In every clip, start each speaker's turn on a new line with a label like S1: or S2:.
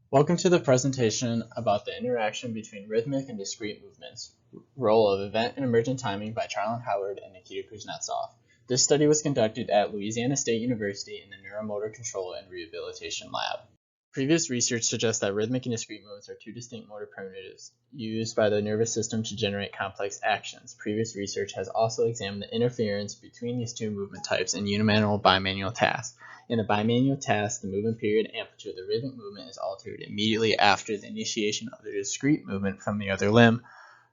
S1: Welcome to the presentation about the interaction between rhythmic and discrete movements, role of event and emergent timing by Charlene Howard and Nikita Kuznetsov. This study was conducted at Louisiana State University in the Neuromotor Control and Rehabilitation Lab. Previous research suggests that rhythmic and discrete movements are two distinct motor primitives used by the nervous system to generate complex actions. Previous research has also examined the interference between these two movement types in unimanual bimanual tasks. In the bimanual task, the movement period amplitude of the rhythmic movement is altered immediately after the initiation of the discrete movement from the other limb,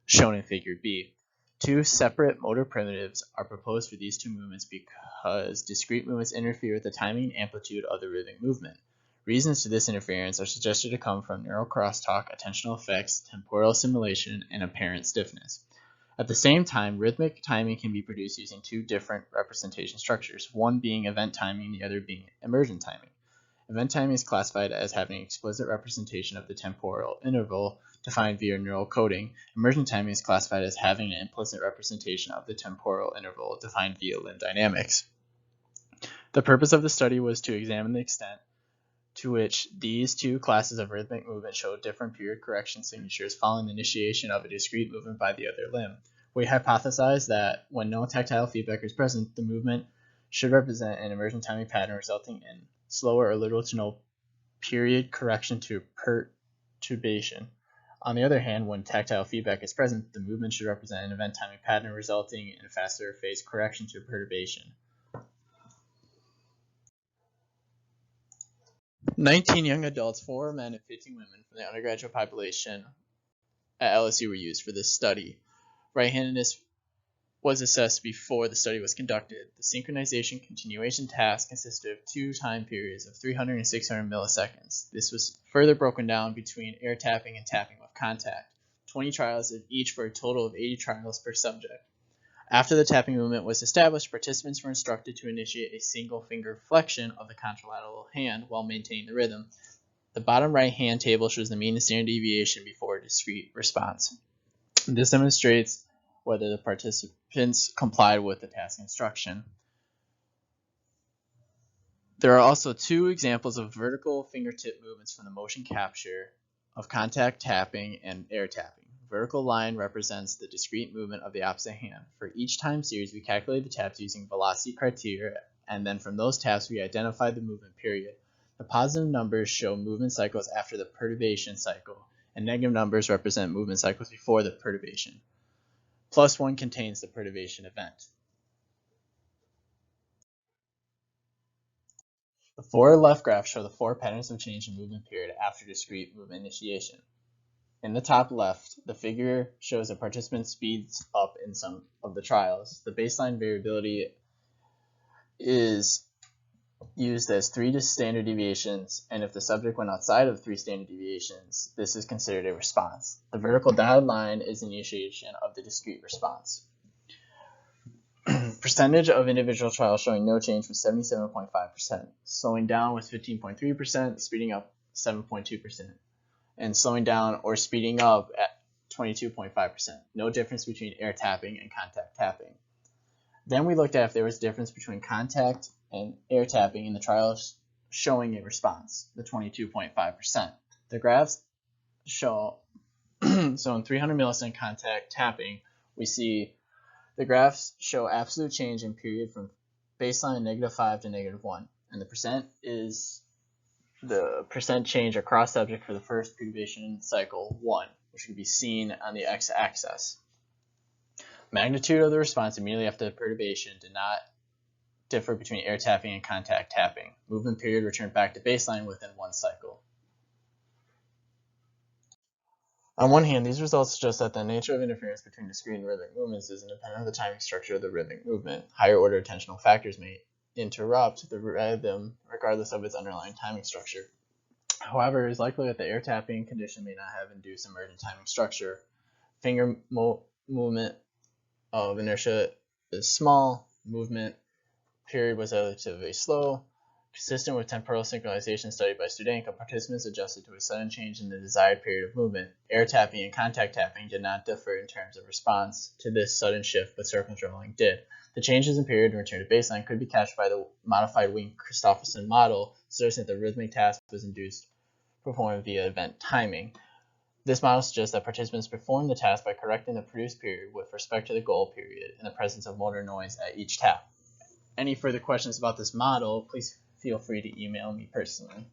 S1: shown in Figure B. Two separate motor primitives are proposed for these two movements because discrete movements interfere with the timing and amplitude of the rhythmic movement. Reasons to this interference are suggested to come from neural crosstalk, attentional effects, temporal assimilation, and apparent stiffness. At the same time, rhythmic timing can be produced using two different representation structures, one being event timing and the other being emergent timing. Event timing is classified as having an explicit representation of the temporal interval defined via neural coding. Emergent timing is classified as having an implicit representation of the temporal interval defined via limb dynamics. The purpose of the study was to examine the extent to which these two classes of rhythmic movement show different period correction signatures following the initiation of a discrete movement by the other limb. We hypothesized that when no tactile feedback is present, the movement should represent an emergent timing pattern resulting in slower or little to no period correction to perturbation. On the other hand, when tactile feedback is present, the movement should represent an event timing pattern resulting in faster phase correction to perturbation. 19 young adults, 4 men and 15 women from the undergraduate population at LSU were used for this study. Right-handedness was assessed before the study was conducted. The synchronization continuation task consisted of two time periods of 300 and 600 milliseconds. This was further broken down between air tapping and tapping with contact. 20 trials of each for a total of 80 trials per subject. After the tapping movement was established, participants were instructed to initiate a single finger flexion of the contralateral hand while maintaining the rhythm. The bottom right hand table shows the mean and standard deviation before a discrete response. This demonstrates whether the participants complied with the task instruction. There are also two examples of vertical fingertip movements from the motion capture of contact tapping and air tapping. Vertical line represents the discrete movement of the opposite hand. For each time series, we calculate the taps using velocity criteria, and then from those taps, we identify the movement period. The positive numbers show movement cycles after the perturbation cycle, and negative numbers represent movement cycles before the perturbation. +1 contains the perturbation event. The four left graphs show the four patterns of change in movement period after discrete movement initiation. In the top left, the figure shows a participant speeds up in some of the trials. The baseline variability is used as 3 standard deviations, and if the subject went outside of 3 standard deviations, this is considered a response. The vertical dotted line is initiation of the discrete response. Percentage of individual trials showing no change was 77.5%, slowing down was 15.3%, speeding up 7.2%. And slowing down or speeding up at 22.5%. No difference between air tapping and contact tapping. Then we looked at if there was a difference between contact and air tapping in the trials showing a response, the 22.5%. The graphs show, so in 300 millisecond contact tapping, we see the graphs show absolute change in period from baseline -5 to -1, and the percent is the percent change across subject for the first perturbation cycle 1, which can be seen on the x-axis. Magnitude of the response immediately after the perturbation did not differ between air tapping and contact tapping. Movement period returned back to baseline within 1 cycle. On one hand, these results suggest that the nature of interference between discrete and rhythmic movements is independent of the timing structure of the rhythmic movement. Higher order attentional factors may interrupt the rhythm regardless of its underlying timing structure. However, it is likely that the air tapping condition may not have induced emergent timing structure. Finger movement of inertia is small, movement period was relatively slow. Consistent with temporal synchronization studied by Studenka, participants adjusted to a sudden change in the desired period of movement. Air tapping and contact tapping did not differ in terms of response to this sudden shift, but circumtrolling did. The changes in period and return to baseline could be captured by the modified Wien-Christopherson model, suggesting that the rhythmic task was induced performed via event timing. This model suggests that participants perform the task by correcting the produced period with respect to the goal period in the presence of motor noise at each tap. Any further questions about this model, please feel free to email me personally.